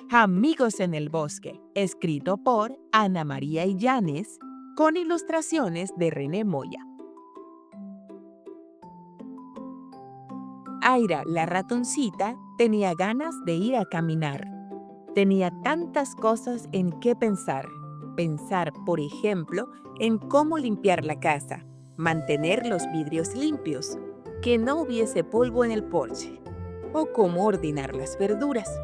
Amigos en el bosque, escrito por Ana María Illanes, con ilustraciones de René Moya. Aira, la ratoncita, tenía ganas de ir a caminar. Tenía tantas cosas en qué pensar. Pensar, por ejemplo, en cómo limpiar la casa, mantener los vidrios limpios, que no hubiese polvo en el porche, o cómo ordenar las verduras.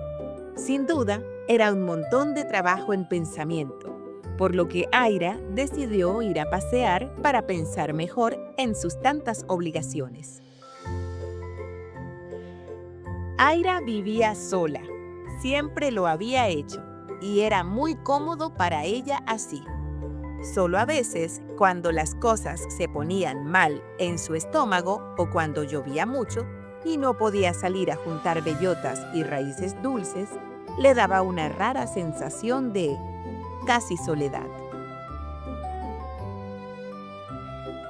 Sin duda, era un montón de trabajo en pensamiento, por lo que Aira decidió ir a pasear para pensar mejor en sus tantas obligaciones. Aira vivía sola, siempre lo había hecho, y era muy cómodo para ella así. Solo a veces, cuando las cosas se ponían mal en su estómago o cuando llovía mucho y no podía salir a juntar bellotas y raíces dulces, le daba una rara sensación de casi soledad.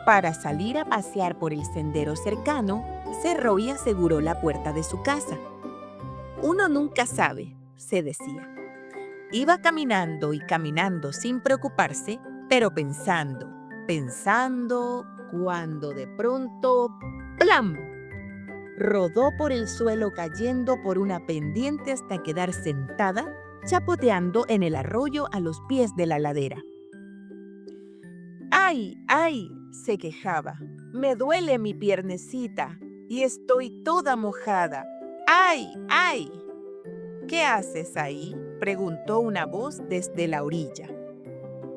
Para salir a pasear por el sendero cercano, cerró y aseguró la puerta de su casa. Uno nunca sabe, se decía. Iba caminando y caminando sin preocuparse, pero pensando, cuando de pronto, ¡plam! Rodó por el suelo cayendo por una pendiente hasta quedar sentada, chapoteando en el arroyo a los pies de la ladera. ¡Ay, ay!, se quejaba. Me duele mi piernecita y estoy toda mojada. ¡Ay, ay! ¿Qué haces ahí?, preguntó una voz desde la orilla.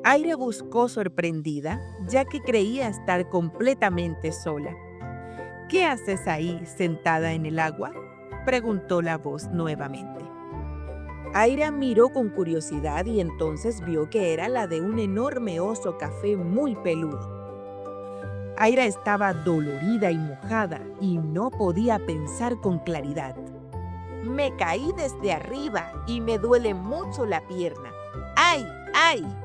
Aira buscó sorprendida, ya que creía estar completamente sola. ¿Qué haces ahí, sentada en el agua?, preguntó la voz nuevamente. Aira miró con curiosidad y entonces vio que era la de un enorme oso café muy peludo. Aira estaba dolorida y mojada y no podía pensar con claridad. Me caí desde arriba y me duele mucho la pierna. ¡Ay, ay!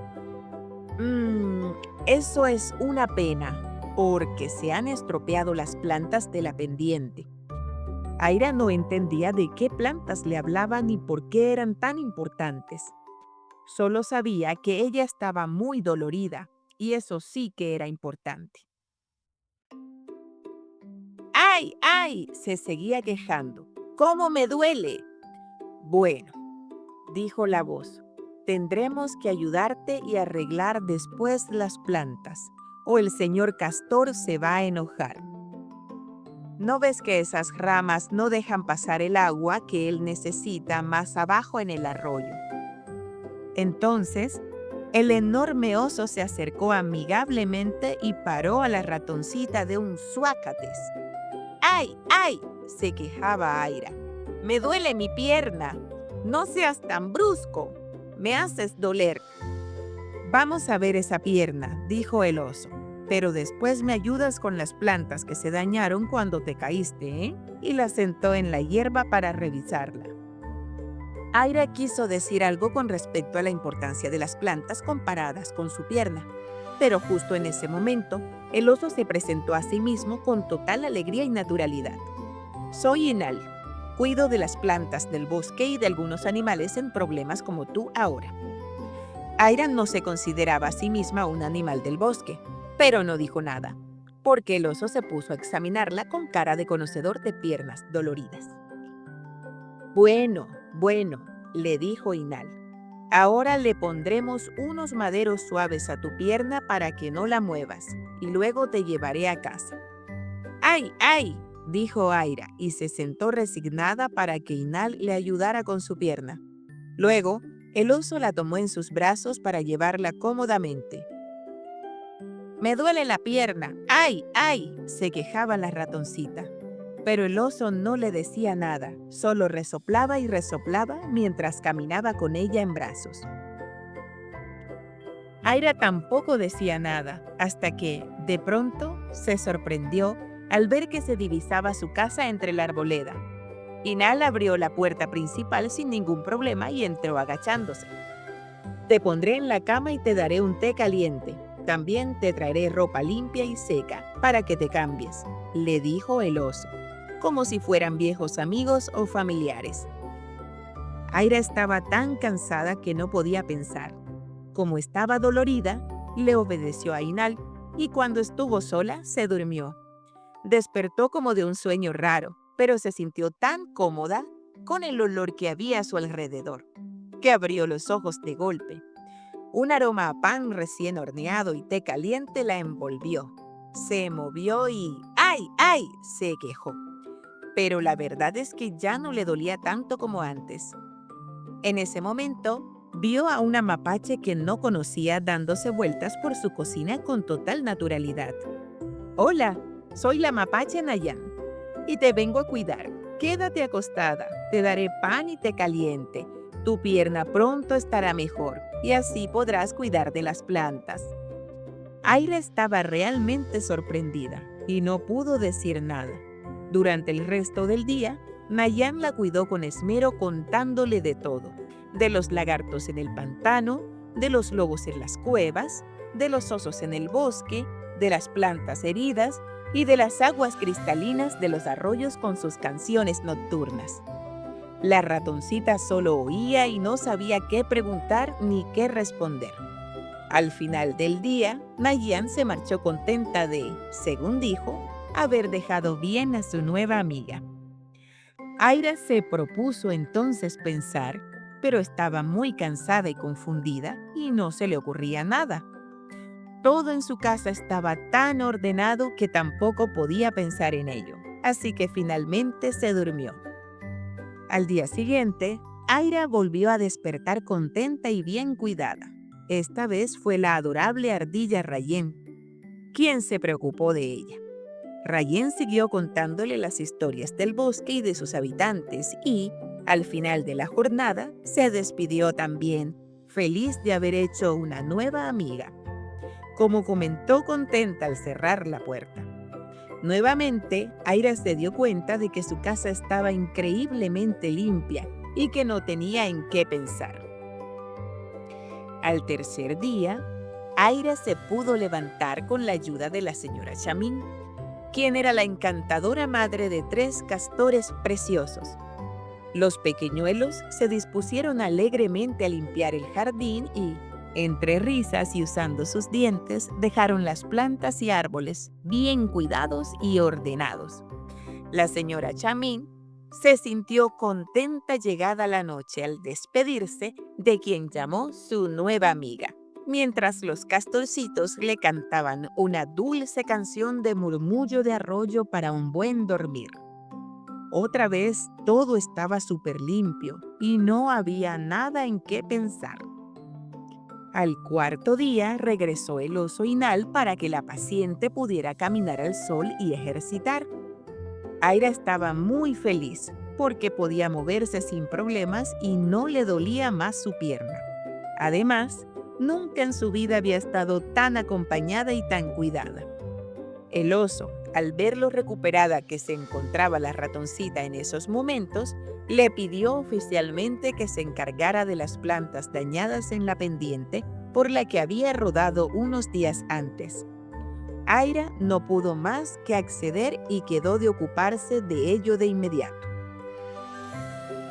Eso es una pena, porque se han estropeado las plantas de la pendiente. Aira no entendía de qué plantas le hablaba ni por qué eran tan importantes. Solo sabía que ella estaba muy dolorida, y eso sí que era importante. ¡Ay, ay!, se seguía quejando. ¡Cómo me duele! Bueno, dijo la voz, tendremos que ayudarte y arreglar después las plantas, o el señor Castor se va a enojar. ¿No ves que esas ramas no dejan pasar el agua que él necesita más abajo en el arroyo? Entonces, el enorme oso se acercó amigablemente y paró a la ratoncita de un suácates. ¡Ay, ay!, se quejaba Aira. Me duele mi pierna. No seas tan brusco. Me haces doler. Vamos a ver esa pierna, dijo el oso. Pero después me ayudas con las plantas que se dañaron cuando te caíste, ¿eh? Y la sentó en la hierba para revisarla. Aira quiso decir algo con respecto a la importancia de las plantas comparadas con su pierna. Pero justo en ese momento, el oso se presentó a sí mismo con total alegría y naturalidad. Soy Inal. Cuido de las plantas del bosque y de algunos animales en problemas como tú ahora. Aira no se consideraba a sí misma un animal del bosque, pero no dijo nada, porque el oso se puso a examinarla con cara de conocedor de piernas doloridas. Bueno, le dijo Inal. Ahora le pondremos unos maderos suaves a tu pierna para que no la muevas, y luego te llevaré a casa. ¡Ay, ay!, dijo Aira, y se sentó resignada para que Inal le ayudara con su pierna. Luego, el oso la tomó en sus brazos para llevarla cómodamente. Me duele la pierna. ¡Ay, ay!, se quejaba la ratoncita. Pero el oso no le decía nada, solo resoplaba y resoplaba mientras caminaba con ella en brazos. Aira tampoco decía nada, hasta que, de pronto, se sorprendió al ver que se divisaba su casa entre la arboleda. Inal abrió la puerta principal sin ningún problema y entró agachándose. Te pondré en la cama y te daré un té caliente. También te traeré ropa limpia y seca para que te cambies, le dijo el oso, como si fueran viejos amigos o familiares. Aira estaba tan cansada que no podía pensar. Como estaba dolorida, le obedeció a Inal y cuando estuvo sola, se durmió. Despertó como de un sueño raro, pero se sintió tan cómoda con el olor que había a su alrededor, que abrió los ojos de golpe. Un aroma a pan recién horneado y té caliente la envolvió. Se movió y ¡ay, ay!, se quejó. Pero la verdad es que ya no le dolía tanto como antes. En ese momento, vio a una mapache que no conocía dándose vueltas por su cocina con total naturalidad. «Hola, soy la mapache Nayan y te vengo a cuidar. Quédate acostada, te daré pan y té caliente. Tu pierna pronto estará mejor y así podrás cuidar de las plantas». Aira estaba realmente sorprendida y no pudo decir nada. Durante el resto del día, Nayan la cuidó con esmero contándole de todo, de los lagartos en el pantano, de los lobos en las cuevas, de los osos en el bosque, de las plantas heridas y de las aguas cristalinas de los arroyos con sus canciones nocturnas. La ratoncita solo oía y no sabía qué preguntar ni qué responder. Al final del día, Nayan se marchó contenta de, según dijo, haber dejado bien a su nueva amiga. Aira se propuso entonces pensar, pero estaba muy cansada y confundida y no se le ocurría nada. Todo en su casa estaba tan ordenado que tampoco podía pensar en ello, así que finalmente se durmió. Al día siguiente, Aira volvió a despertar contenta y bien cuidada. Esta vez fue la adorable ardilla Rayén, quien se preocupó de ella. Rayén siguió contándole las historias del bosque y de sus habitantes y, al final de la jornada, se despidió también, feliz de haber hecho una nueva amiga. Como comentó contenta al cerrar la puerta. Nuevamente, Aira se dio cuenta de que su casa estaba increíblemente limpia y que no tenía en qué pensar. Al tercer día, Aira se pudo levantar con la ayuda de la señora Chamín, quien era la encantadora madre de 3 castores preciosos. Los pequeñuelos se dispusieron alegremente a limpiar el jardín y, entre risas y usando sus dientes, dejaron las plantas y árboles bien cuidados y ordenados. La señora Chamín se sintió contenta llegada la noche al despedirse de quien llamó su nueva amiga, mientras los castorcitos le cantaban una dulce canción de murmullo de arroyo para un buen dormir. Otra vez todo estaba súper limpio y no había nada en qué pensar. Al cuarto día regresó el oso Inal para que la paciente pudiera caminar al sol y ejercitar. Aira estaba muy feliz porque podía moverse sin problemas y no le dolía más su pierna. Además, nunca en su vida había estado tan acompañada y tan cuidada. El oso, al ver lo recuperada que se encontraba la ratoncita en esos momentos, le pidió oficialmente que se encargara de las plantas dañadas en la pendiente por la que había rodado unos días antes. Aira no pudo más que acceder y quedó de ocuparse de ello de inmediato.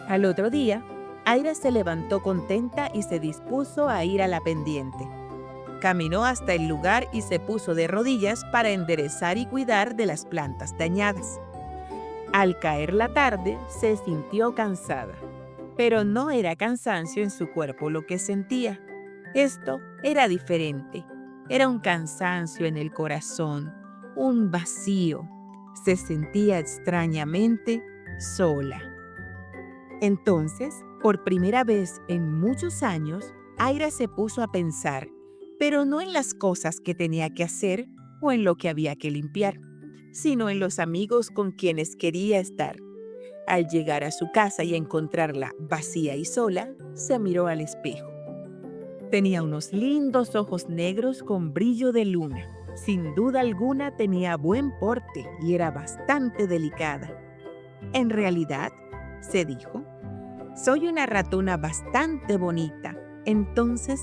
Al otro día, Aira se levantó contenta y se dispuso a ir a la pendiente. Caminó hasta el lugar y se puso de rodillas para enderezar y cuidar de las plantas dañadas. Al caer la tarde, se sintió cansada, pero no era cansancio en su cuerpo lo que sentía. Esto era diferente. Era un cansancio en el corazón, un vacío. Se sentía extrañamente sola. Entonces, por primera vez en muchos años, Aira se puso a pensar, pero no en las cosas que tenía que hacer o en lo que había que limpiar, sino en los amigos con quienes quería estar. Al llegar a su casa y encontrarla vacía y sola, se miró al espejo. Tenía unos lindos ojos negros con brillo de luna. Sin duda alguna tenía buen porte y era bastante delicada. En realidad, se dijo, soy una ratona bastante bonita. Entonces,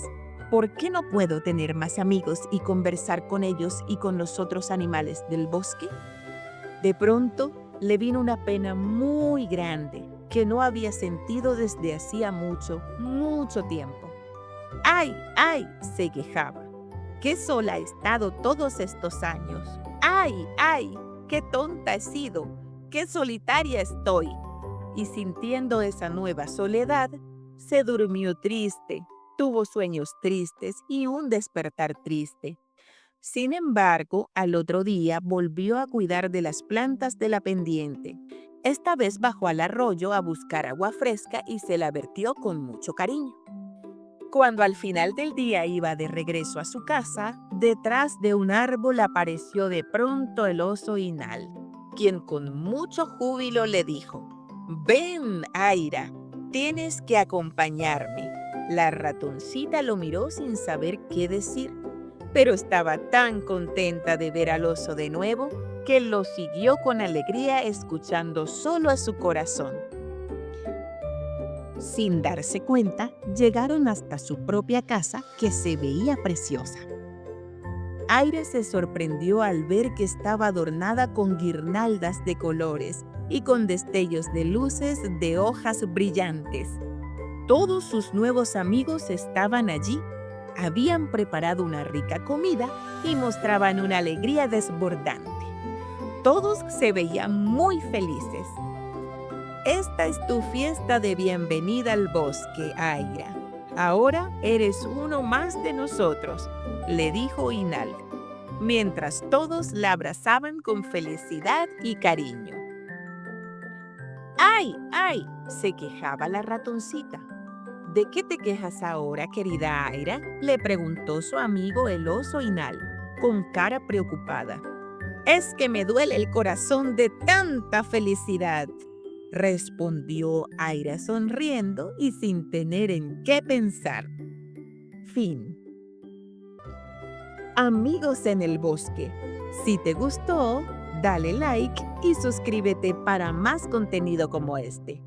¿por qué no puedo tener más amigos y conversar con ellos y con los otros animales del bosque? De pronto, le vino una pena muy grande que no había sentido desde hacía mucho, mucho tiempo. ¡Ay, ay!, se quejaba. ¡Qué sola he estado todos estos años! ¡Ay, ay! ¡Qué tonta he sido! ¡Qué solitaria estoy! Y sintiendo esa nueva soledad, se durmió triste, tuvo sueños tristes y un despertar triste. Sin embargo, al otro día volvió a cuidar de las plantas de la pendiente. Esta vez bajó al arroyo a buscar agua fresca y se la vertió con mucho cariño. Cuando al final del día iba de regreso a su casa, detrás de un árbol apareció de pronto el oso Inal, quien con mucho júbilo le dijo: «Ven, Aira, tienes que acompañarme». La ratoncita lo miró sin saber qué decir, pero estaba tan contenta de ver al oso de nuevo que lo siguió con alegría, escuchando solo a su corazón. Sin darse cuenta, llegaron hasta su propia casa, que se veía preciosa. Aira se sorprendió al ver que estaba adornada con guirnaldas de colores y con destellos de luces de hojas brillantes. Todos sus nuevos amigos estaban allí. Habían preparado una rica comida y mostraban una alegría desbordante. Todos se veían muy felices. «Esta es tu fiesta de bienvenida al bosque, Aira. Ahora eres uno más de nosotros», le dijo Inal, mientras todos la abrazaban con felicidad y cariño. «¡Ay, ay!», se quejaba la ratoncita. «¿De qué te quejas ahora, querida Aira?», le preguntó su amigo el oso Inal, con cara preocupada. «Es que me duele el corazón de tanta felicidad», respondió Aira sonriendo y sin tener en qué pensar. Fin. Amigos en el bosque, si te gustó, dale like y suscríbete para más contenido como este.